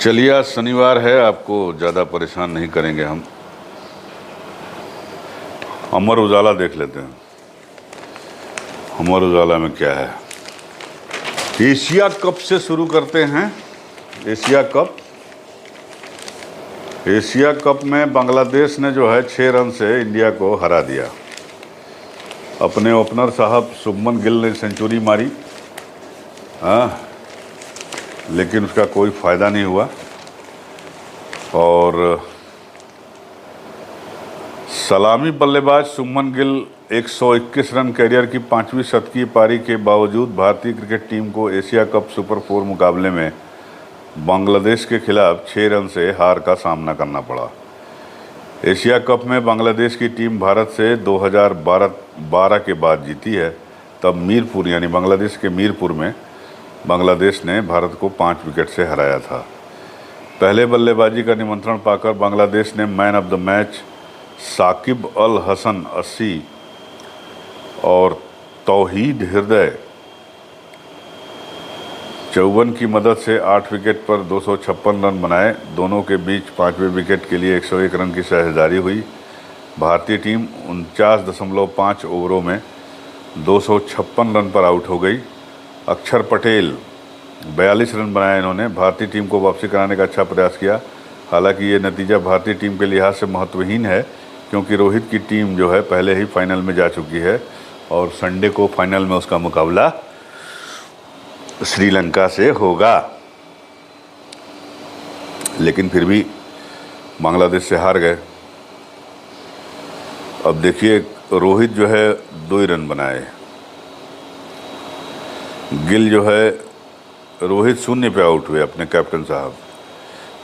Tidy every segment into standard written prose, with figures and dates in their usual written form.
चलिए, आज शनिवार है, आपको ज़्यादा परेशान नहीं करेंगे हम। अमर उजाला देख लेते हैं। अमर उजाला में क्या है? एशिया कप से शुरू करते हैं। एशिया कप में बांग्लादेश ने जो है 6 रन से इंडिया को हरा दिया। अपने ओपनर साहब शुभमन गिल ने सेंचुरी मारी, लेकिन उसका कोई फ़ायदा नहीं हुआ। और सलामी बल्लेबाज शुभमन गिल 121 रन कैरियर की 5वीं शतकीय पारी के बावजूद भारतीय क्रिकेट टीम को एशिया कप सुपर 4 मुकाबले में बांग्लादेश के खिलाफ 6 रन से हार का सामना करना पड़ा। एशिया कप में बांग्लादेश की टीम भारत से 2012 के बाद जीती है। तब मीरपुर यानी बांग्लादेश के मीरपुर में बांग्लादेश ने भारत को 5 विकेट से हराया था। पहले बल्लेबाजी का निमंत्रण पाकर बांग्लादेश ने man of the match Shakib Al Hasan 80 और तौहीद हृदय 54 की मदद से 8 विकेट पर 256 रन बनाए। दोनों के बीच 5वें विकेट के लिए 101 रन की साझेदारी हुई। भारतीय टीम 49.5 ओवरों में 256 रन पर आउट हो गई। अक्षर पटेल 42 रन बनाए। इन्होंने भारतीय टीम को वापसी कराने का अच्छा प्रयास किया। हालांकि ये नतीजा भारतीय टीम के लिहाज से महत्वहीन है, क्योंकि रोहित की टीम जो है पहले ही फाइनल में जा चुकी है और संडे को फाइनल में उसका मुकाबला श्रीलंका से होगा। लेकिन फिर भी बांग्लादेश से हार गए। अब देखिए, रोहित जो है 2 ही रन बनाए। गिल जो है, रोहित 0 पे आउट हुए अपने कैप्टन साहब।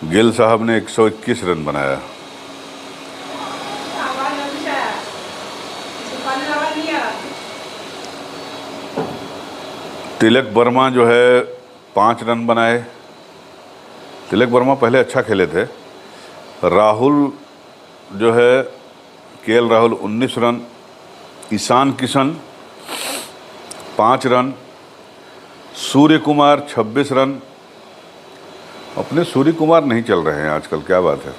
गिल साहब ने 121 रन बनाया। तिलक वर्मा जो है 5 रन बनाए। तिलक वर्मा पहले अच्छा खेले थे। राहुल जो है, केएल राहुल 19 रन। ईशान किशन 5 रन। सूर्य कुमार 26 रन। अपने सूर्य कुमार नहीं चल रहे हैं आजकल, क्या बात है।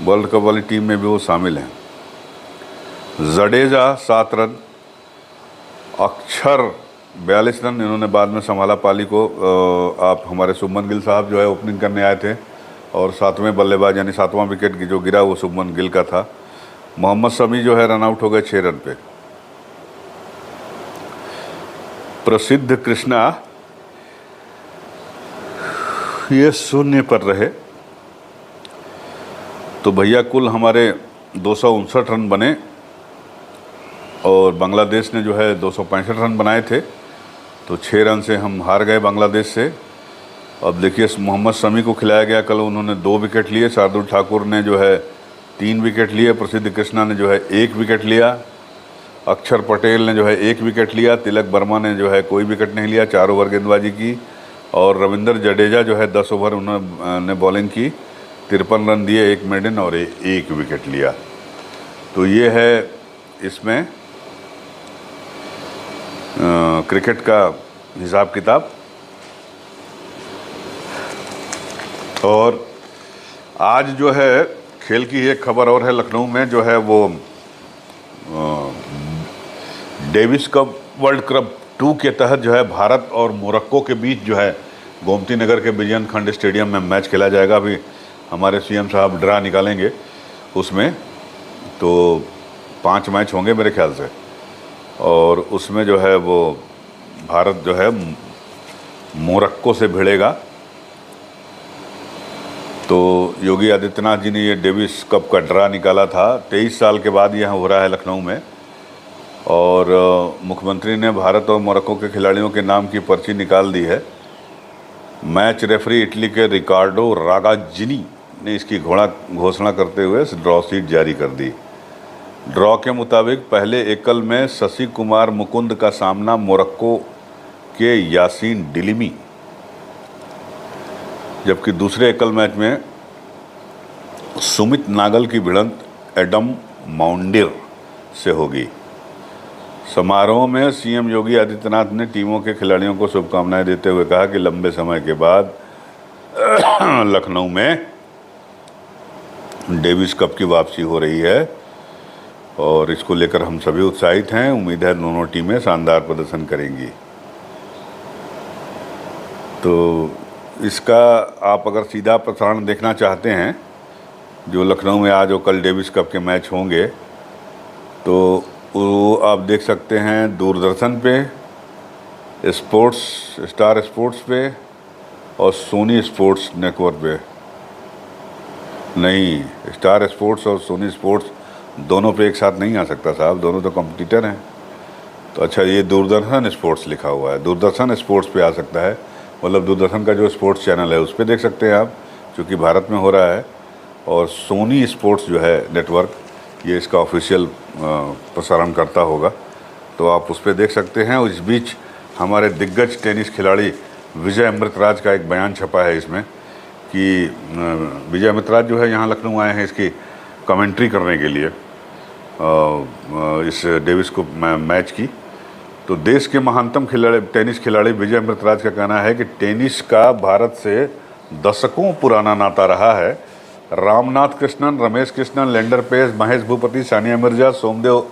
वर्ल्ड कप वाली टीम में भी वो शामिल हैं। जडेजा 7 रन। अक्षर 42 रन। इन्होंने बाद में संभाला पाली को। आप हमारे शुभमन गिल साहब जो है ओपनिंग करने आए थे और 7वें बल्लेबाज यानी 7वां विकेट जो गिरा वो शुभमन गिल का था। मोहम्मद शमी जो है रन आउट हो गए 6 रन पे। प्रसिद्ध कृष्णा ये 0 पर रहे। तो भैया कुल हमारे 259 रन बने और बांग्लादेश ने जो है 265 रन बनाए थे। तो 6 रन से हम हार गए बांग्लादेश से। अब देखिए, मोहम्मद शमी को खिलाया गया। कल उन्होंने 2 विकेट लिए। शार्दुल ठाकुर ने जो है 3 विकेट लिए। प्रसिद्ध कृष्णा ने जो है 1 विकेट लिया। अक्षर पटेल ने जो है 1 विकेट लिया। तिलक वर्मा ने जो है कोई विकेट नहीं लिया, 4 ओवर गेंदबाजी की। और रविंद्र जडेजा जो है 10 ओवर उन्होंने बॉलिंग की, 53 रन दिए, 1 मेडन और 1 विकेट लिया। तो ये है इसमें क्रिकेट का हिसाब किताब। और आज जो है खेल की एक खबर और है। लखनऊ में जो है वो डेविस कप वर्ल्ड कप 2 के तहत जो है भारत और मोरक्को के बीच जो है गोमती नगर के बिजन खंड स्टेडियम में मैच खेला जाएगा। अभी हमारे सीएम साहब ड्रा निकालेंगे उसमें। तो 5 मैच होंगे मेरे ख्याल से, और उसमें जो है वो भारत जो है मोरक्को से भिड़ेगा। तो योगी आदित्यनाथ जी ने ये डेविस कप का ड्रा निकाला था। 23 साल के बाद यहाँ हो रहा है लखनऊ में। और मुख्यमंत्री ने भारत और मोरक्को के खिलाड़ियों के नाम की पर्ची निकाल दी है। मैच रेफरी इटली के रिकार्डो रागाजिनी ने इसकी घोषणा करते हुए ड्रॉ शीट जारी कर दी। ड्रॉ के मुताबिक पहले एकल में शशि कुमार मुकुंद का सामना मोरक्को के यासीन डिलिमी, जबकि दूसरे एकल मैच में सुमित नागल की भिड़ंत एडम माउंडिर से होगी। समारोह में सीएम योगी आदित्यनाथ ने टीमों के खिलाड़ियों को शुभकामनाएं देते हुए कहा कि लंबे समय के बाद लखनऊ में डेविस कप की वापसी हो रही है और इसको लेकर हम सभी उत्साहित हैं। उम्मीद है दोनों टीमें शानदार प्रदर्शन करेंगी। तो इसका आप अगर सीधा प्रसारण देखना चाहते हैं, जो लखनऊ में आज और कल डेविस कप के मैच होंगे, तो वो आप देख सकते हैं दूरदर्शन पे, स्पोर्ट्स, स्टार स्पोर्ट्स पे और सोनी स्पोर्ट्स नेटवर्क पे। नहीं, स्टार स्पोर्ट्स और सोनी स्पोर्ट्स दोनों पे एक साथ नहीं आ सकता साहब, दोनों तो कॉम्पिटिटर हैं। तो अच्छा, ये दूरदर्शन स्पोर्ट्स लिखा हुआ है, दूरदर्शन स्पोर्ट्स पे आ सकता है, मतलब दूरदर्शन का जो स्पोर्ट्स चैनल है उस पर देख सकते हैं आप, क्योंकि भारत में हो रहा है। और सोनी स्पोर्ट्स जो है नेटवर्क, ये इसका ऑफिशियल प्रसारण करता होगा, तो आप उस पर देख सकते हैं। और इस बीच हमारे दिग्गज टेनिस खिलाड़ी विजय अमृतराज का एक बयान छपा है इसमें कि विजय अमृतराज जो है यहाँ लखनऊ आए हैं इसकी कमेंट्री करने के लिए इस डेविस कप मैच की। तो देश के महानतम टेनिस खिलाड़ी विजय अमृतराज का कहना है कि टेनिस का भारत से दशकों पुराना नाता रहा है। रामनाथ कृष्णन, रमेश कृष्णन, लेंडर पेस, महेश भूपति, सानिया मिर्जा, सोमदेव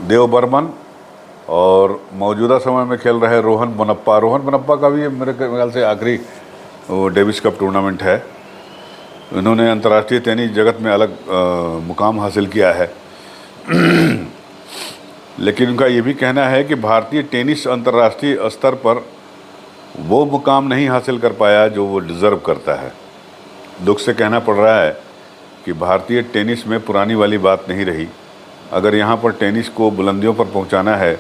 देवबर्मन और मौजूदा समय में खेल रहे रोहन बोपन्ना का भी मेरे ख्याल से आखिरी वो डेविस कप टूर्नामेंट है। इन्होंने अंतर्राष्ट्रीय टेनिस जगत में अलग मुकाम हासिल किया है। लेकिन उनका ये भी कहना है कि भारतीय टेनिस अंतर्राष्ट्रीय स्तर पर वो मुकाम नहीं हासिल कर पाया जो वो डिज़र्व करता है। दुख से कहना पड़ रहा है कि भारतीय टेनिस में पुरानी वाली बात नहीं रही। अगर यहाँ पर टेनिस को बुलंदियों पर पहुँचाना है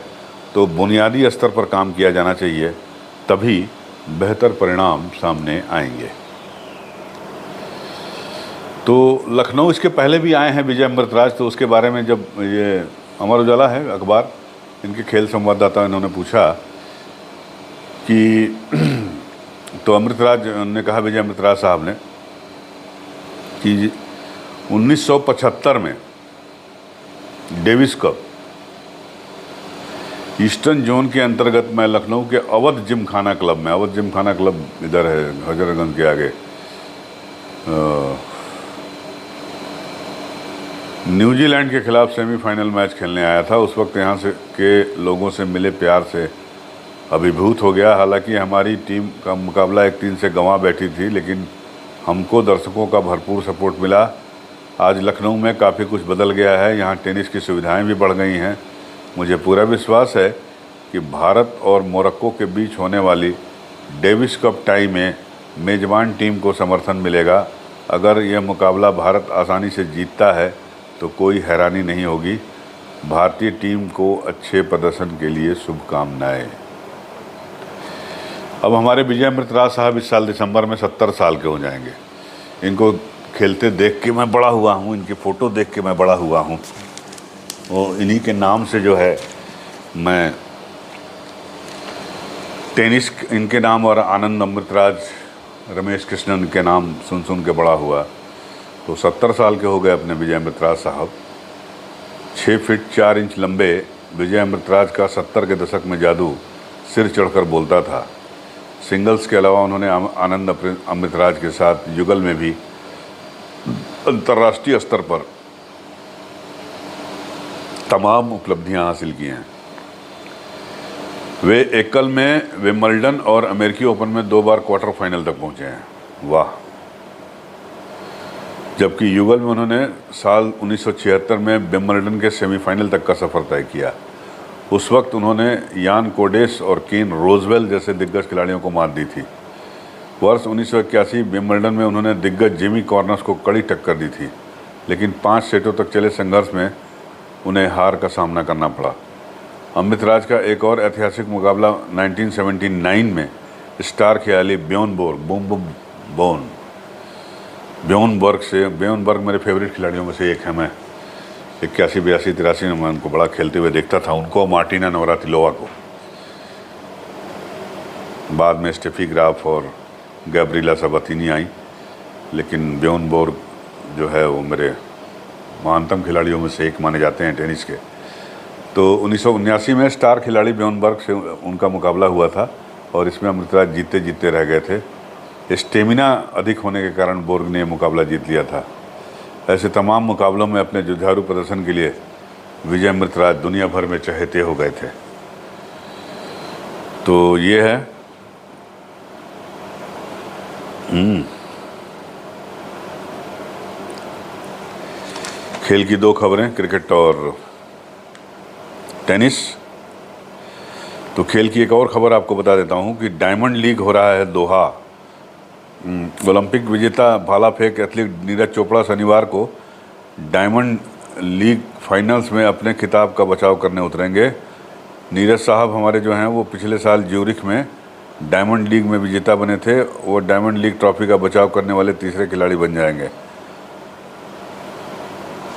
तो बुनियादी स्तर पर काम किया जाना चाहिए, तभी बेहतर परिणाम सामने आएंगे। तो लखनऊ इसके पहले भी आए हैं विजय अमृतराज, तो उसके बारे में जब ये अमर उजाला है अखबार, इनके खेल संवाददाता इन्होंने पूछा कि तो अमृतराज ने कहा, विजय अमृतराज साहब ने, कि 1975 में डेविस कप ईस्टर्न जोन के अंतर्गत मैं लखनऊ के अवध जिमखाना क्लब में, अवध जिमखाना क्लब इधर है हजरतगंज के आगे, न्यूजीलैंड के खिलाफ सेमीफाइनल मैच खेलने आया था। उस वक्त यहाँ से के लोगों से मिले प्यार से अभिभूत हो गया। हालांकि हमारी टीम का मुकाबला 1-3 से गंवा बैठी थी, लेकिन हमको दर्शकों का भरपूर सपोर्ट मिला। आज लखनऊ में काफ़ी कुछ बदल गया है, यहाँ टेनिस की सुविधाएं भी बढ़ गई हैं। मुझे पूरा विश्वास है कि भारत और मोरक्को के बीच होने वाली डेविस कप टाई में मेज़बान टीम को समर्थन मिलेगा। अगर यह मुकाबला भारत आसानी से जीतता है तो कोई हैरानी नहीं होगी। भारतीय टीम को अच्छे प्रदर्शन के लिए शुभकामनाएं। अब हमारे विजय अमृतराज साहब इस साल दिसंबर में 70 साल के हो जाएंगे। इनको खेलते देख के मैं बड़ा हुआ हूँ, इनकी फ़ोटो देख के मैं बड़ा हुआ हूँ। वो इन्हीं के नाम से जो है मैं टेनिस, इनके नाम और आनंद अमृतराज, रमेश कृष्णन के नाम सुन के बड़ा हुआ। तो 70 साल के हो गए अपने विजय अमृतराज साहब। 6 फीट 4 इंच लंबे विजय अमृतराज का 70 के दशक में जादू सिर चढ़कर बोलता था। सिंगल्स के अलावा उन्होंने आनंद अमृतराज के साथ युगल में भी अंतर्राष्ट्रीय स्तर पर तमाम उपलब्धियां हासिल की हैं। वे एकल में विंबलडन और अमेरिकी ओपन में 2 बार क्वार्टर फाइनल तक पहुंचे हैं। वाह। जबकि युगल में उन्होंने साल 1976 में विंबलडन के सेमीफाइनल तक का सफ़र तय किया। उस वक्त उन्होंने यान कोडेस और केन रोजवेल जैसे दिग्गज खिलाड़ियों को मात दी थी। वर्ष 1981 विंबलडन में उन्होंने दिग्गज जिमी कॉर्नस को कड़ी टक्कर दी थी, लेकिन 5 सेटों तक चले संघर्ष में उन्हें हार का सामना करना पड़ा। अमृतराज का एक और ऐतिहासिक मुकाबला 1979 में स्टार खिलाड़ी ब्योनबर्ग मेरे फेवरेट खिलाड़ियों में से एक है। मैं 81, 82, 83 में मैं उनको बड़ा खेलते हुए देखता था, उनको, मार्टिना नवरातिलोवा को। बाद में स्टेफी ग्राफ और गैब्रिएला सबातिनी आई, लेकिन ब्योनबर्ग जो है वो मेरे महानतम खिलाड़ियों में से एक माने जाते हैं टेनिस के। तो 1979 में स्टार खिलाड़ी ब्योनबर्ग से उनका मुकाबला हुआ था और इसमें अमृतराज जीतते रह गए थे। स्टेमिना अधिक होने के कारण बोर्ग ने मुकाबला जीत लिया था। ऐसे तमाम मुकाबलों में अपने जुझारू प्रदर्शन के लिए विजय अमृतराज दुनिया भर में चहेते हो गए थे। तो ये है खेल की दो खबरें, क्रिकेट और टेनिस। तो खेल की एक और खबर आपको बता देता हूं कि डायमंड लीग हो रहा है दोहा। ओलंपिक विजेता भाला फेंक एथलीट नीरज चोपड़ा शनिवार को डायमंड लीग फाइनल्स में अपने खिताब का बचाव करने उतरेंगे। नीरज साहब हमारे जो हैं वो पिछले साल ज्यूरिख में डायमंड लीग में विजेता बने थे। वो डायमंड लीग ट्रॉफी का बचाव करने वाले तीसरे खिलाड़ी बन जाएंगे।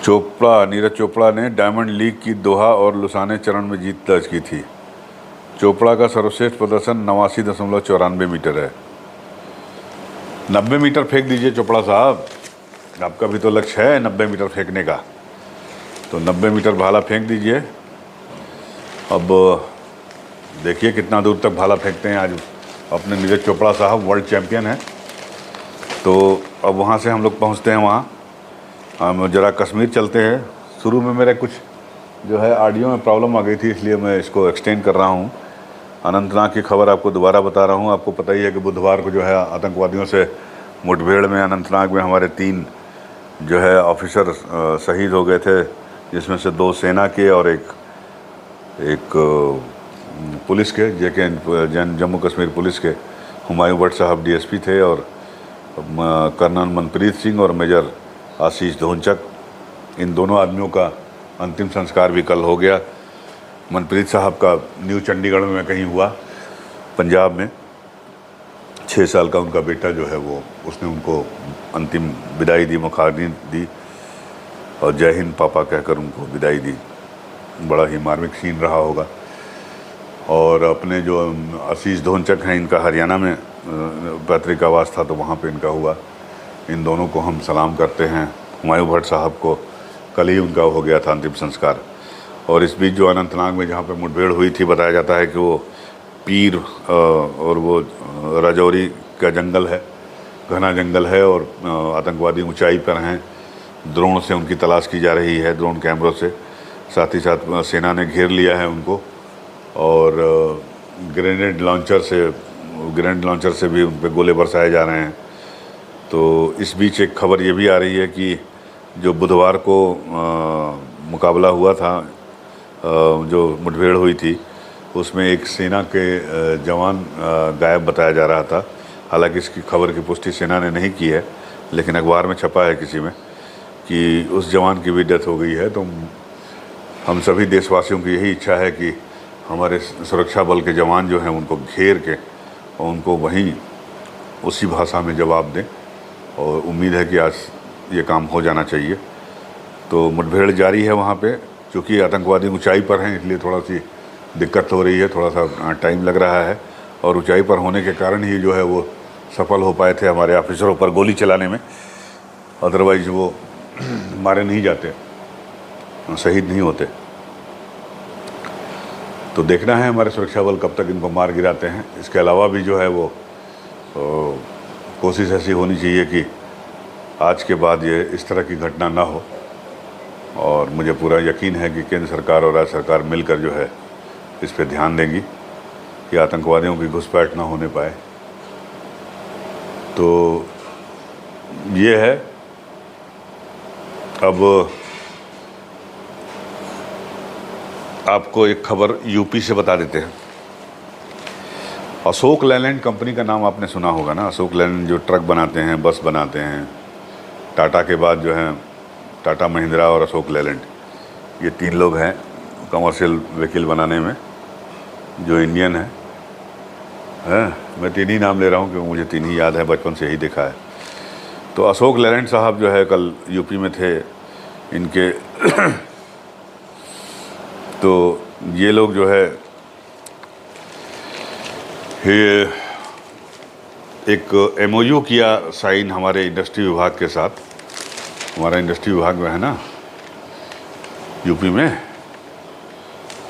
नीरज चोपड़ा ने डायमंड लीग की दोहा और लुसाने चरण में जीत दर्ज की थी। चोपड़ा का सर्वश्रेष्ठ प्रदर्शन 89.94 मीटर है। 90 मीटर फेंक दीजिए चोपड़ा साहब, आपका भी तो लक्ष्य है 90 मीटर फेंकने का। तो 90 मीटर भाला फेंक दीजिए। अब देखिए कितना दूर तक भाला फेंकते हैं। आज अपने नीरज चोपड़ा साहब वर्ल्ड चैम्पियन हैं। तो अब वहाँ से हम लोग पहुँचते हैं वहाँ। हम ज़रा कश्मीर चलते हैं। शुरू में मेरे कुछ जो है ऑडियो में प्रॉब्लम आ गई थी, इसलिए मैं इसको एक्सटेंड कर रहा हूँ। अनंतनाग की खबर आपको दोबारा बता रहा हूँ। आपको पता ही है कि बुधवार को जो है आतंकवादियों से मुठभेड़ में अनंतनाग में हमारे 3 जो है ऑफिसर शहीद हो गए थे, जिसमें से 2 सेना के और एक पुलिस के, जम्मू कश्मीर पुलिस के हुमायूं भट्ट साहब डीएसपी थे, और कर्नल मनप्रीत सिंह और मेजर आशीष धोनचक। इन दोनों आदमियों का अंतिम संस्कार भी कल हो गया। मनप्रीत साहब का न्यू चंडीगढ़ में कहीं हुआ, पंजाब में। 6 साल का उनका बेटा जो है वो, उसने उनको अंतिम विदाई दी, मुखाग्नि दी और जय हिंद पापा कहकर उनको विदाई दी। बड़ा ही मार्मिक सीन रहा होगा। और अपने जो आशीष धोनचक हैं, इनका हरियाणा में पैतृक आवास था, तो वहाँ पे इनका हुआ। इन दोनों को हम सलाम करते हैं। हुमायूं भट्ट साहब को कल ही उनका हो गया था अंतिम संस्कार। और इस बीच जो अनंतनाग में जहाँ पे मुठभेड़ हुई थी, बताया जाता है कि वो पीर और वो राजौरी का जंगल है, घना जंगल है, और आतंकवादी ऊंचाई पर हैं। ड्रोन से उनकी तलाश की जा रही है, ड्रोन कैमरों से। साथ ही साथ सेना ने घेर लिया है उनको, और ग्रेनेड लॉन्चर से भी उन पर गोले बरसाए जा रहे हैं। तो इस बीच एक खबर ये भी आ रही है कि जो बुधवार को मुकाबला हुआ था, जो मुठभेड़ हुई थी, उसमें एक सेना के जवान गायब बताया जा रहा था। हालांकि इसकी खबर की पुष्टि सेना ने नहीं की है, लेकिन अखबार में छपा है किसी में कि उस जवान की भी डेथ हो गई है। तो हम सभी देशवासियों की यही इच्छा है कि हमारे सुरक्षा बल के जवान जो हैं उनको घेर के और उनको वहीं उसी भाषा में जवाब दें, और उम्मीद है कि आज ये काम हो जाना चाहिए। तो मुठभेड़ जारी है वहाँ पे। चूँकि आतंकवादी ऊंचाई पर हैं, इसलिए थोड़ा सी दिक्कत हो रही है, थोड़ा सा टाइम लग रहा है। और ऊंचाई पर होने के कारण ही जो है वो सफल हो पाए थे हमारे ऑफिसरों पर गोली चलाने में। अदरवाइज वो मारे नहीं जाते, शहीद नहीं होते। तो देखना है हमारे सुरक्षा बल कब तक इनको मार गिराते हैं। इसके अलावा भी जो है वो कोशिश ऐसी होनी चाहिए कि आज के बाद ये इस तरह की घटना ना हो। और मुझे पूरा यकीन है कि केंद्र सरकार और राज्य सरकार मिलकर जो है इस पे ध्यान देंगी कि आतंकवादियों की घुसपैठ ना होने पाए। तो ये है। अब आपको एक खबर यूपी से बता देते हैं। अशोक लेलैंड कंपनी का नाम आपने सुना होगा ना। अशोक लेलैंड जो ट्रक बनाते हैं, बस बनाते हैं। टाटा के बाद जो है टाटा महिंद्रा और अशोक लेलैंड, ये 3 लोग हैं कमर्शियल व्हीकल बनाने में जो इंडियन है। मैं 3 ही नाम ले रहा हूँ क्योंकि मुझे 3 ही याद है, बचपन से ही देखा है। तो अशोक लेलैंड साहब जो है कल यूपी में थे इनके तो ये लोग जो है ये एक MOU किया साइन हमारे इंडस्ट्री विभाग के साथ। हमारा इंडस्ट्री विभाग में है ना यूपी में,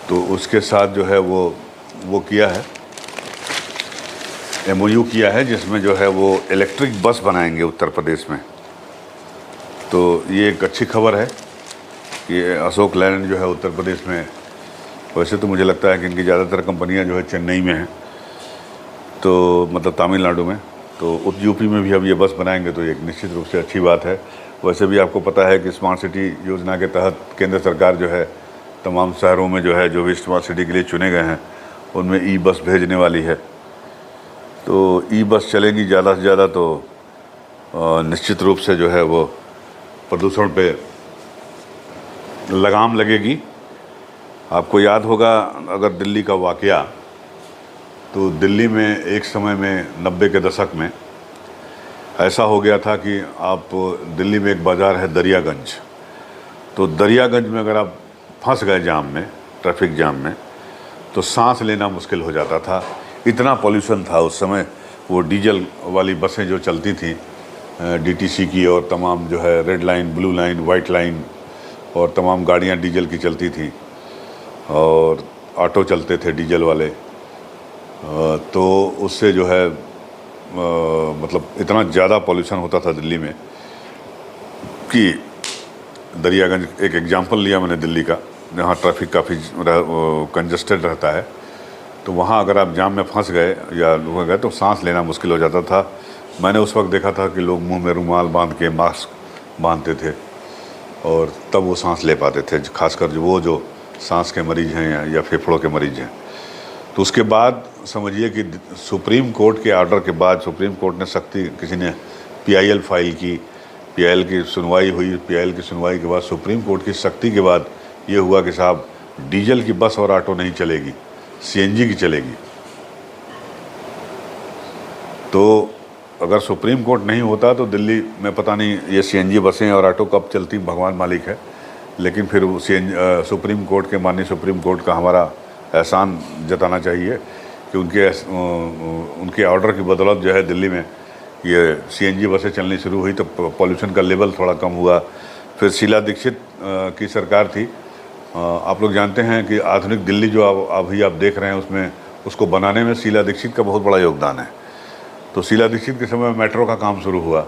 तो उसके साथ जो है वो किया है। MOU किया है जिसमें जो है वो इलेक्ट्रिक बस बनाएंगे उत्तर प्रदेश में। तो ये एक अच्छी खबर है कि अशोक लैलैंड जो है उत्तर प्रदेश में, वैसे तो मुझे लगता है कि इनकी ज़्यादातर कंपनियां जो है चेन्नई में हैं, तो मतलब तमिलनाडु में, तो यूपी में भी अब ये बस बनाएंगे, तो एक निश्चित रूप से अच्छी बात है। वैसे भी आपको पता है कि स्मार्ट सिटी योजना के तहत केंद्र सरकार जो है तमाम शहरों में जो है जो भी स्मार्ट सिटी के लिए चुने गए हैं उनमें ई बस भेजने वाली है। तो ई बस चलेगी ज़्यादा से ज़्यादा तो निश्चित रूप से जो है वो प्रदूषण पे लगाम लगेगी। आपको याद होगा अगर दिल्ली का वाक़या, तो दिल्ली में एक समय में 90 के दशक में ऐसा हो गया था कि आप दिल्ली में एक बाज़ार है दरियागंज, तो दरियागंज में अगर आप फंस गए जाम में, ट्रैफिक जाम में, तो सांस लेना मुश्किल हो जाता था। इतना पॉल्यूशन था उस समय। वो डीजल वाली बसें जो चलती थी DTC की, और तमाम जो है red line, blue line, white line, और तमाम गाड़ियाँ डीजल की चलती थी, और ऑटो चलते थे डीजल वाले। तो उससे जो है मतलब इतना ज़्यादा पॉल्यूशन होता था दिल्ली में कि दरियागंज एक एग्जांपल लिया मैंने दिल्ली का, जहाँ ट्रैफिक काफ़ी कंजस्टेड रहता है। तो वहाँ अगर आप जाम में फंस गए या हो गए तो सांस लेना मुश्किल हो जाता था। मैंने उस वक्त देखा था कि लोग मुंह में रुमाल बांध के, मास्क बांधते थे, और तब वो सांस ले पाते थे, खासकर जो सांस के मरीज़ हैं या फेफड़ों के मरीज़ हैं। तो उसके बाद समझिए कि सुप्रीम कोर्ट के ऑर्डर के बाद सुप्रीम कोर्ट ने सख्ती, किसी ने PIL फाइल की, PIL की सुनवाई हुई, PIL की सुनवाई के बाद सुप्रीम कोर्ट की सख्ती के बाद ये हुआ कि साहब डीजल की बस और ऑटो नहीं चलेगी, CNG की चलेगी। तो अगर सुप्रीम कोर्ट नहीं होता तो दिल्ली में पता नहीं ये CNG बसें और ऑटो कब चलती, भगवान मालिक है। लेकिन फिर सुप्रीम कोर्ट के, माननीय सुप्रीम कोर्ट का हमारा एहसान जताना चाहिए कि उनके ऑर्डर की बदौलत जो है दिल्ली में ये CNG बसें चलनी शुरू हुई, तो पॉल्यूशन का लेवल थोड़ा कम हुआ। फिर शीला दीक्षित की सरकार थी। आप लोग जानते हैं कि आधुनिक दिल्ली जो अभी आप देख रहे हैं, उसमें उसको बनाने में शीला दीक्षित का बहुत बड़ा योगदान है। तो शीला दीक्षित के समय मेट्रो का काम शुरू हुआ,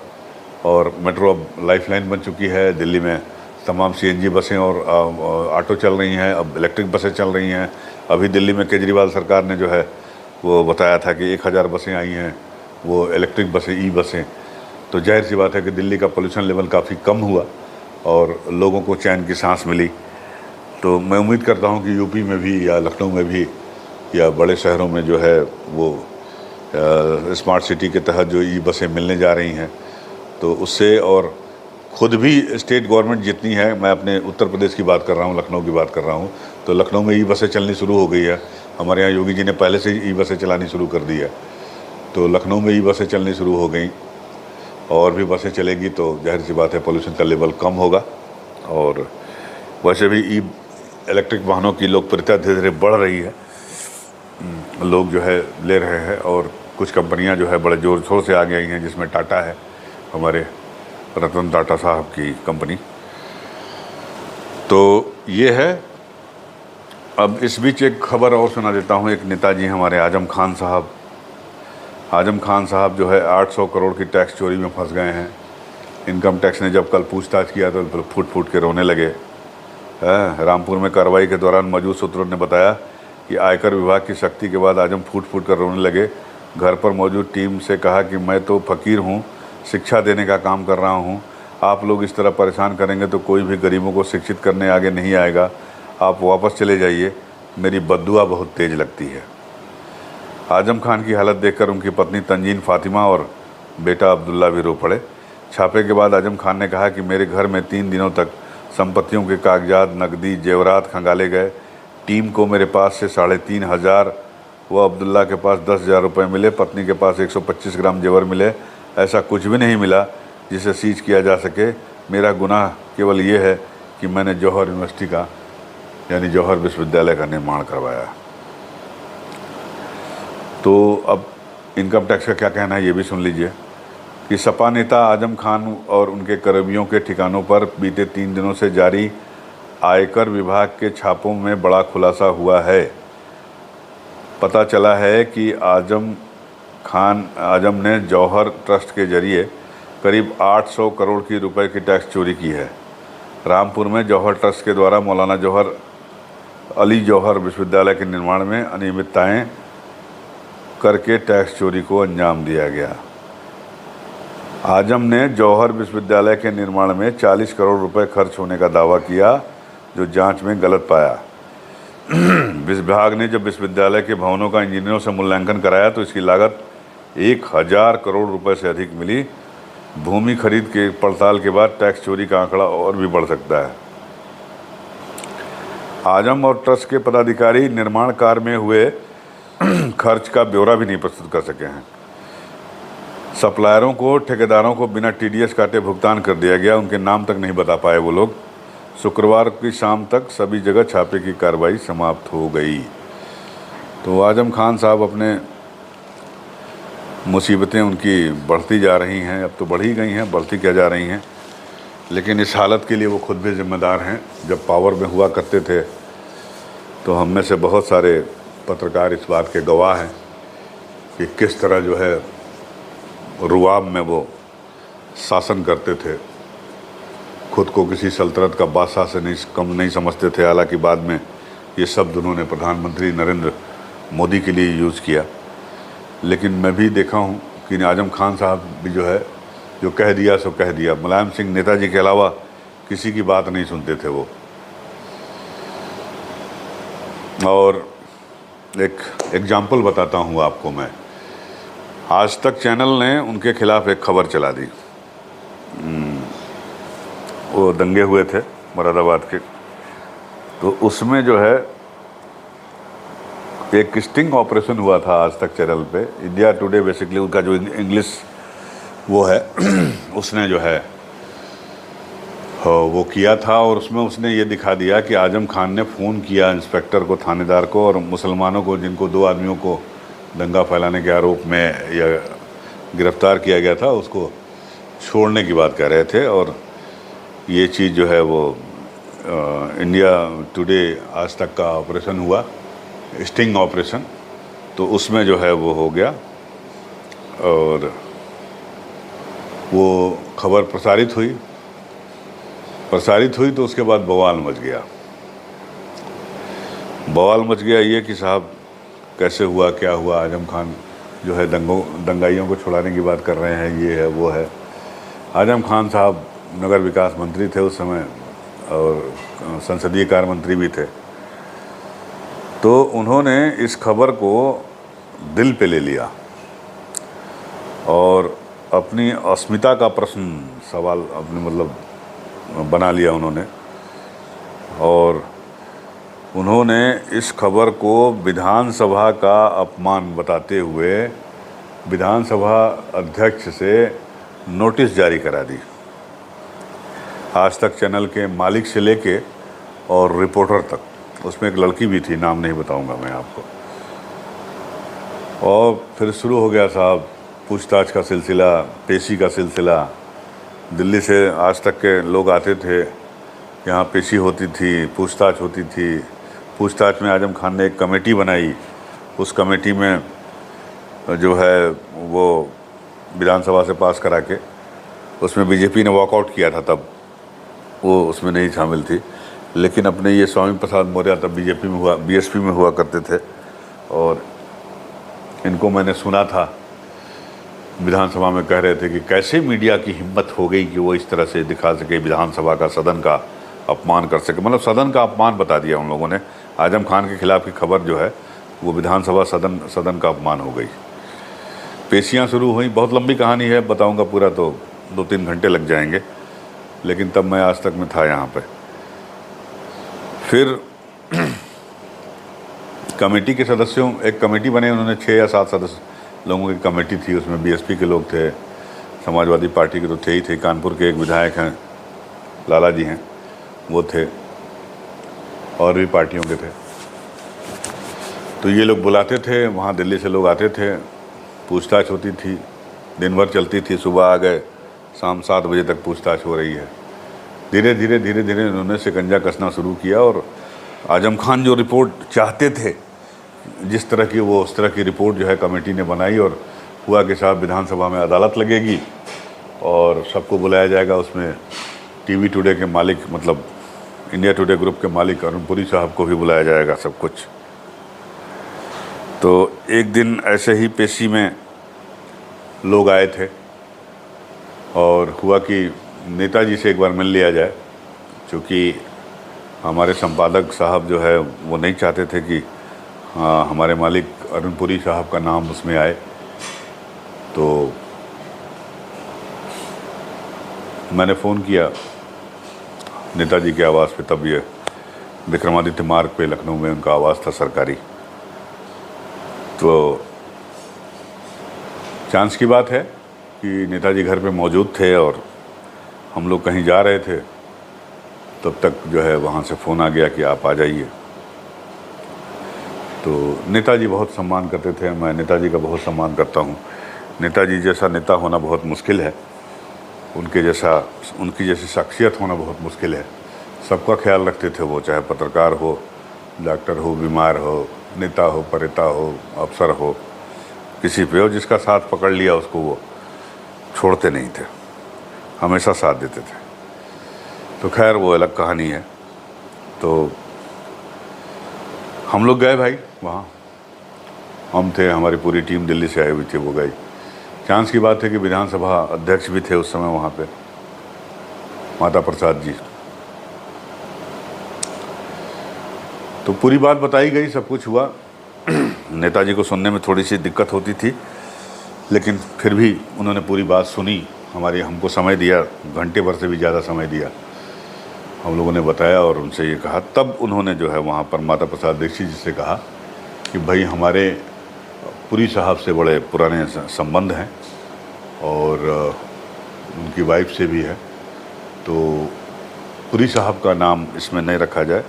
और मेट्रो अब लाइफलाइन बन चुकी है। दिल्ली में तमाम CNG बसें और ऑटो चल रही हैं, अब इलेक्ट्रिक बसें चल रही हैं। अभी दिल्ली में केजरीवाल सरकार ने जो है वो बताया था कि 1000 बसें आई हैं, वो इलेक्ट्रिक बसें, ई बसें। तो जाहिर सी बात है कि दिल्ली का पोल्यूशन लेवल काफ़ी कम हुआ और लोगों को चैन की सांस मिली। तो मैं उम्मीद करता हूं कि यूपी में भी या लखनऊ में भी या बड़े शहरों में जो है वो स्मार्ट सिटी के तहत जो ई बसें मिलने जा रही हैं, तो उससे, और ख़ुद भी स्टेट गवर्नमेंट जितनी है, मैं अपने उत्तर प्रदेश की बात कर रहा हूँ, लखनऊ की बात कर रहा हूँ, तो लखनऊ में ई बसें चलनी शुरू हो गई है। हमारे यहाँ योगी जी ने पहले से ही ई बसें चलानी शुरू कर दी है। तो लखनऊ में ई बसें चलनी शुरू हो गई, और भी बसें चलेगी तो जाहिर सी बात है पोल्यूशन का लेवल कम होगा। और वैसे भी इलेक्ट्रिक वाहनों की लोकप्रियता धीरे धीरे बढ़ रही है, लोग जो है ले रहे हैं, और कुछ कंपनियां जो है बड़े ज़ोर शोर से आगे आई हैं, जिसमें टाटा है, हमारे रतन टाटा साहब की कंपनी। तो ये है। अब इस बीच एक खबर और सुना देता हूँ। एक नेताजी हमारे आजम खान साहब जो है 800 करोड़ की टैक्स चोरी में फंस गए हैं। इनकम टैक्स ने जब कल पूछताछ किया तो फूट फूट के रोने लगे। रामपुर में कार्रवाई के दौरान मौजूद सूत्रों ने बताया कि आयकर विभाग की सख्ती के बाद आजम फूट फूट कर रोने लगे। घर पर मौजूद टीम से कहा कि मैं तो फ़कीर हूँ, शिक्षा देने का काम कर रहा हूँ। आप लोग इस तरह परेशान करेंगे तो कोई भी गरीबों को शिक्षित करने आगे नहीं आएगा। आप वापस चले जाइए, मेरी बद्दुआ बहुत तेज़ लगती है। आजम खान की हालत देखकर उनकी पत्नी तंजीन फातिमा और बेटा अब्दुल्ला भी रो पड़े। छापे के बाद आजम खान ने कहा कि मेरे घर में 3 दिनों तक संपत्तियों के कागजात, नकदी, जेवरात खंगाले गए। टीम को मेरे पास से 3500 व अब्दुल्ला के पास 10,000 रुपये मिले। पत्नी के पास 125 ग्राम जेवर मिले। ऐसा कुछ भी नहीं मिला जिसे सीज किया जा सके। मेरा गुनाह केवल ये है कि मैंने जौहर यूनिवर्सिटी का, यानी जौहर विश्वविद्यालय का निर्माण करवाया। तो अब इनकम टैक्स का क्या कहना है ये भी सुन लीजिए कि सपा नेता आजम खान और उनके करीबियों के ठिकानों पर बीते 3 दिनों से जारी आयकर विभाग के छापों में बड़ा खुलासा हुआ है। पता चला है कि आजम खान आजम ने जौहर ट्रस्ट के जरिए करीब 800 करोड़ की रुपए की टैक्स चोरी की है। रामपुर में जौहर ट्रस्ट के द्वारा मौलाना जौहर अली जौहर विश्वविद्यालय के निर्माण में अनियमितताएं करके टैक्स चोरी को अंजाम दिया गया। आजम ने जौहर विश्वविद्यालय के निर्माण में 40 करोड़ रुपए खर्च होने का दावा किया, जो जांच में गलत पाया। विभाग ने जब विश्वविद्यालय के भवनों का इंजीनियरों से मूल्यांकन कराया तो इसकी लागत 1000 करोड़ रुपए से अधिक मिली। भूमि खरीद के पड़ताल के बाद टैक्स चोरी का आंकड़ा और भी बढ़ सकता है। आजम और ट्रस्ट के पदाधिकारी निर्माण कार्य में हुए खर्च का ब्यौरा भी नहीं प्रस्तुत कर सके हैं। सप्लायरों को, ठेकेदारों को बिना टीडीएस काटे भुगतान कर दिया गया, उनके नाम तक नहीं बता पाए वो लोग। शुक्रवार की शाम तक सभी जगह छापे की कार्रवाई समाप्त हो गई। तो आजम खान साहब अपने मुसीबतें उनकी बढ़ती जा रही हैं, अब तो बढ़ ही गई हैं, बढ़ती क्या जा रही हैं, लेकिन इस हालत के लिए वो खुद भी जिम्मेदार हैं। जब पावर में हुआ करते थे तो हम में से बहुत सारे पत्रकार इस बात के गवाह हैं कि किस तरह जो है रुआब में वो शासन करते थे, खुद को किसी सल्तनत का बादशाह से कम नहीं समझते थे। हालांकि बाद में ये शब्द उन्होंने प्रधानमंत्री नरेंद्र मोदी के लिए यूज़ किया, लेकिन मैं भी देखा हूँ कि आजम खान साहब भी जो है, जो कह दिया सो कह दिया। मुलायम सिंह नेताजी के अलावा किसी की बात नहीं सुनते थे वो। और एक एग्जाम्पल बताता हूँ आपको मैं। आज तक चैनल ने उनके खिलाफ एक खबर चला दी। वो दंगे हुए थे मुरादाबाद के, तो उसमें जो है एक स्टिंग ऑपरेशन हुआ था आज तक चैनल पे। इंडिया टुडे बेसिकली उनका जो इंग्लिश वो है उसने जो है वो किया था, और उसमें उसने ये दिखा दिया कि आजम खान ने फ़ोन किया इंस्पेक्टर को, थानेदार को, और मुसलमानों को, जिनको 2 आदमियों को दंगा फैलाने के आरोप में या गिरफ्तार किया गया था, उसको छोड़ने की बात कह रहे थे। और ये चीज़ जो है वो इंडिया टुडे आज तक का ऑपरेशन हुआ, स्टिंग ऑपरेशन, तो उसमें जो है वो हो गया और वो खबर प्रसारित हुई तो उसके बाद बवाल मच गया ये कि साहब कैसे हुआ, क्या हुआ, आजम खान जो है दंगाइयों को छुड़ाने की बात कर रहे हैं, ये है वो है। आजम खान साहब नगर विकास मंत्री थे उस समय और संसदीय कार्य मंत्री भी थे, तो उन्होंने इस खबर को दिल पे ले लिया और अपनी अस्मिता का सवाल अपने मतलब बना लिया उन्होंने। और उन्होंने इस खबर को विधानसभा का अपमान बताते हुए विधानसभा अध्यक्ष से नोटिस जारी करा दी। आज तक चैनल के मालिक से लेके और रिपोर्टर तक, उसमें एक लड़की भी थी, नाम नहीं बताऊंगा मैं आपको। और फिर शुरू हो गया साहब पूछताछ का सिलसिला, पेशी का सिलसिला। दिल्ली से आज तक के लोग आते थे, यहाँ पेशी होती थी, पूछताछ होती थी। पूछताछ में आजम खान ने एक कमेटी बनाई, उस कमेटी में जो है वो विधानसभा से पास करा के, उसमें बीजेपी ने वॉकआउट किया था, तब वो उसमें नहीं शामिल थी। लेकिन अपने ये स्वामी प्रसाद मौर्य तब बीएसपी में हुआ करते थे, और इनको मैंने सुना था विधानसभा में कह रहे थे कि कैसे मीडिया की हिम्मत हो गई कि वो इस तरह से दिखा सके, विधानसभा का, सदन का अपमान कर सके। मतलब सदन का अपमान बता दिया उन लोगों ने। आजम खान के खिलाफ की खबर जो है वो विधानसभा सदन का अपमान हो गई। पेशियां शुरू हुई, बहुत लंबी कहानी है, बताऊंगा पूरा तो 2-3 घंटे लग जाएंगे, लेकिन तब मैं आज तक में था यहाँ पे। फिर कमेटी के सदस्यों, एक कमेटी बने, उन्होंने 6 या 7 सदस्य लोगों की कमेटी थी। उसमें बीएसपी के लोग थे, समाजवादी पार्टी के तो थे ही थे, कानपुर के एक विधायक हैं, लाला जी हैं, वो थे, और भी पार्टियों के थे। तो ये लोग बुलाते थे, वहाँ दिल्ली से लोग आते थे, पूछताछ होती थी, दिन भर चलती थी। सुबह आ गए, शाम 7 बजे तक पूछताछ हो रही है। धीरे धीरे उन्होंने शिकंजा कसना शुरू किया, और आजम खान जो रिपोर्ट चाहते थे जिस तरह की, वो उस तरह की रिपोर्ट जो है कमेटी ने बनाई, और हुआ कि साहब विधानसभा में अदालत लगेगी और सबको बुलाया जाएगा, उसमें टीवी टुडे के मालिक मतलब इंडिया टुडे ग्रुप के मालिक अरुण पुरी साहब को भी बुलाया जाएगा, सब कुछ। तो एक दिन ऐसे ही पेशी में लोग आए थे और हुआ कि नेताजी से एक बार मिल लिया जाए, क्योंकि हमारे संपादक साहब जो है वो नहीं चाहते थे कि हमारे मालिक अरुण पुरी साहब का नाम उसमें आए। तो मैंने फ़ोन किया नेताजी के आवास पे, तब ये विक्रमादित्य मार्ग पे लखनऊ में उनका आवास था सरकारी। तो चांस की बात है कि नेताजी घर पे मौजूद थे और हम लोग कहीं जा रहे थे, तब तक जो है वहाँ से फ़ोन आ गया कि आप आ जाइए। तो नेताजी बहुत सम्मान करते थे, मैं नेताजी का बहुत सम्मान करता हूँ। नेताजी जैसा नेता होना बहुत मुश्किल है, उनकी जैसी शख्सियत होना बहुत मुश्किल है। सबका ख्याल रखते थे वो, चाहे पत्रकार हो, डॉक्टर हो, बीमार हो, नेता हो, परेता हो, अफसर हो, किसी पे हो, जिसका साथ पकड़ लिया उसको वो छोड़ते नहीं थे, हमेशा साथ देते थे। तो खैर वो अलग कहानी है। तो हम लोग गए भाई वहाँ, हम थे, हमारी पूरी टीम दिल्ली से आई हुई थी, वो गई। चांस की बात है कि विधानसभा अध्यक्ष भी थे उस समय वहाँ पे, माता प्रसाद जी। तो पूरी बात बताई गई, सब कुछ हुआ। नेताजी को सुनने में थोड़ी सी दिक्कत होती थी, लेकिन फिर भी उन्होंने पूरी बात सुनी। हमको समय दिया, घंटे भर से भी ज़्यादा समय दिया। हम लोगों ने बताया और उनसे ये कहा, तब उन्होंने जो है वहाँ पर माता प्रसाद दीक्षित जी से कहा कि भाई हमारे पुरी साहब से बड़े पुराने संबंध हैं और उनकी वाइफ से भी है, तो पुरी साहब का नाम इसमें नहीं रखा जाए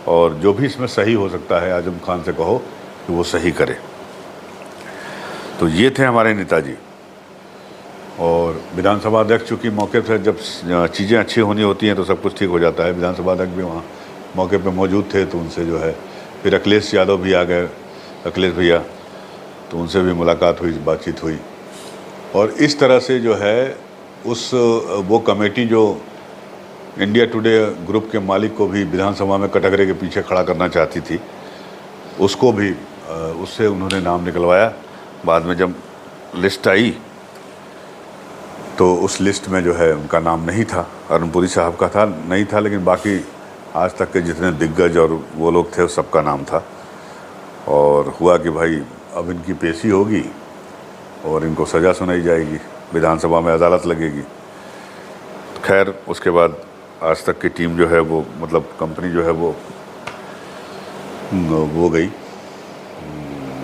और जो भी इसमें सही हो सकता है आजम खान से कहो कि वो सही करे। तो ये थे हमारे नेताजी। और विधानसभा अध्यक्ष चूँकि मौके पर जब चीज़ें अच्छी होनी होती हैं तो सब कुछ ठीक हो जाता है। विधानसभा अध्यक्ष भी वहाँ मौके पे मौजूद थे, तो उनसे जो है, फिर अखिलेश यादव भी आ गए, अखिलेश भैया, तो उनसे भी मुलाकात हुई, बातचीत हुई। और इस तरह से जो है वो कमेटी जो इंडिया टुडे ग्रुप के मालिक को भी विधानसभा में कटघरे के पीछे खड़ा करना चाहती थी, उसको भी उससे उन्होंने नाम निकलवाया। बाद में जब लिस्ट आई तो उस लिस्ट में जो है उनका नाम नहीं था, अरुण पुरी साहब का था, नहीं था, लेकिन बाकी आज तक के जितने दिग्गज और वो लोग थे सबका नाम था। और हुआ कि भाई अब इनकी पेशी होगी और इनको सज़ा सुनाई जाएगी, विधानसभा में अदालत लगेगी। खैर उसके बाद आज तक की टीम जो है वो, मतलब कंपनी जो है वो गई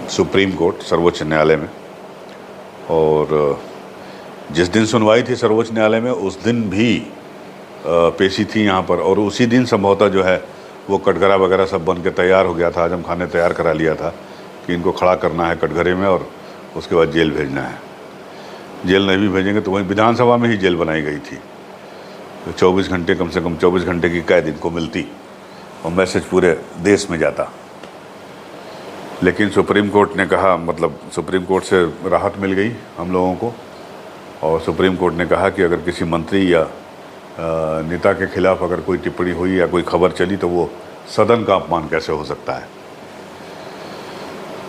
सुप्रीम कोर्ट, सर्वोच्च न्यायालय में। और जिस दिन सुनवाई थी सर्वोच्च न्यायालय में, उस दिन भी पेशी थी यहाँ पर। और उसी दिन संभवतः जो है वो कटघरा वगैरह सब बन के तैयार हो गया था। आजम खान ने तैयार करा लिया था कि इनको खड़ा करना है कटघरे में और उसके बाद जेल भेजना है। जेल नहीं भी भेजेंगे तो वहीं विधानसभा में ही जेल बनाई गई थी। तो 24 घंटे, कम से कम 24 घंटे की कैद इनको मिलती और मैसेज पूरे देश में जाता। लेकिन सुप्रीम कोर्ट ने कहा, मतलब सुप्रीम कोर्ट से राहत मिल गई हम लोगों को, और सुप्रीम कोर्ट ने कहा कि अगर किसी मंत्री या नेता के खिलाफ अगर कोई टिप्पणी हुई या कोई खबर चली तो वो सदन का अपमान कैसे हो सकता है।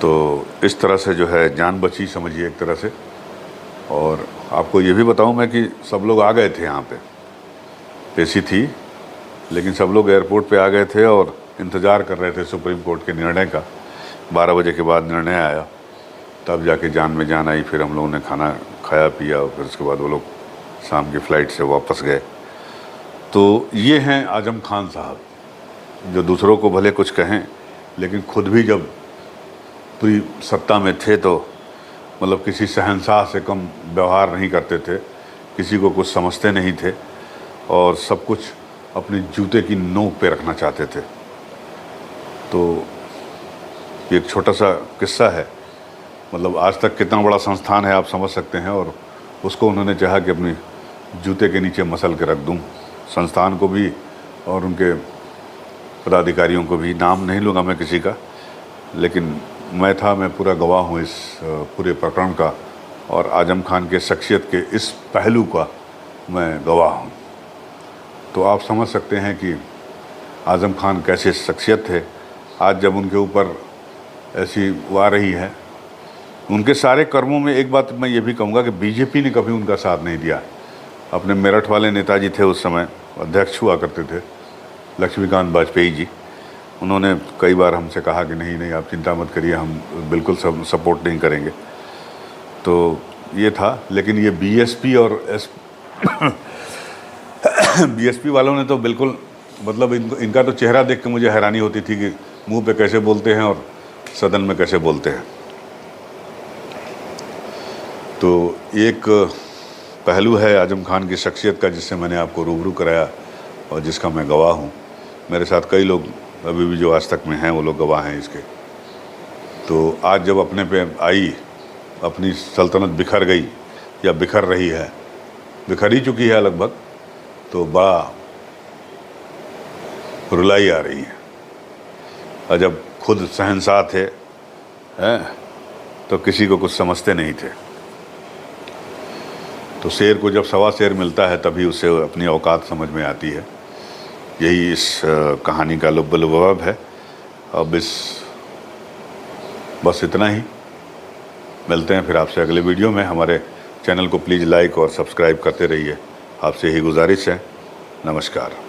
तो इस तरह से जो है जान बची, समझिए एक तरह से। और आपको ये भी बताऊं मैं कि सब लोग आ गए थे यहाँ पे, पेशी थी, लेकिन सब लोग एयरपोर्ट पे आ गए थे और इंतज़ार कर रहे थे सुप्रीम कोर्ट के निर्णय का। 12 बजे के बाद निर्णय आया, तब जाके जान में जान आई। फिर हम लोगों ने खाना खाया पिया और फिर उसके बाद वो लोग शाम की फ़्लाइट से वापस गए। तो ये हैं आजम खान साहब, जो दूसरों को भले कुछ कहें लेकिन खुद भी जब पूरी सत्ता में थे तो मतलब किसी शहंशाह से कम व्यवहार नहीं करते थे, किसी को कुछ समझते नहीं थे और सब कुछ अपने जूते की नोक पे रखना चाहते थे। तो एक छोटा सा किस्सा है, मतलब आज तक कितना बड़ा संस्थान है आप समझ सकते हैं, और उसको उन्होंने चाहा कि अपनी जूते के नीचे मसल के रख दूं। संस्थान को भी और उनके पदाधिकारियों को भी, नाम नहीं लूँगा मैं किसी का, लेकिन मैं पूरा गवाह हूँ इस पूरे प्रकरण का। और आज़म खान के शख्सियत के इस पहलू का मैं गवाह हूँ। तो आप समझ सकते हैं कि आज़म खान कैसे शख्सियत थे। आज जब उनके ऊपर ऐसी वार रही है, उनके सारे कर्मों में एक बात मैं ये भी कहूँगा कि बीजेपी ने कभी उनका साथ नहीं दिया। अपने मेरठ वाले नेताजी थे, उस समय अध्यक्ष हुआ करते थे लक्ष्मीकांत वाजपेयी जी, उन्होंने कई बार हमसे कहा कि नहीं नहीं आप चिंता मत करिए, हम बिल्कुल सपोर्ट नहीं करेंगे। तो ये था, लेकिन ये बीएसपी और बीएसपी वालों ने तो बिल्कुल मतलब इनका तो चेहरा देख के मुझे हैरानी होती थी कि मुंह पे कैसे बोलते हैं और सदन में कैसे बोलते हैं। तो एक पहलू है आज़म खान की शख्सियत का जिससे मैंने आपको रूबरू कराया और जिसका मैं गवाह हूँ। मेरे साथ कई लोग अभी भी जो आज तक में हैं वो लोग गवाह हैं इसके। तो आज जब अपने पे आई, अपनी सल्तनत बिखर गई या बिखर रही है, बिखर ही चुकी है लगभग, तो बड़ा रुलाई आ रही है। और जब खुद शहंशाह थे तो किसी को कुछ समझते नहीं थे। तो शेर को जब सवा शेर मिलता है तभी उसे अपनी औकात समझ में आती है। यही इस कहानी का लुब-ए-लुआब है। अब बस इतना ही। मिलते हैं फिर आपसे अगले वीडियो में। हमारे चैनल को प्लीज़ लाइक और सब्सक्राइब करते रहिए, आपसे ही गुजारिश है। नमस्कार।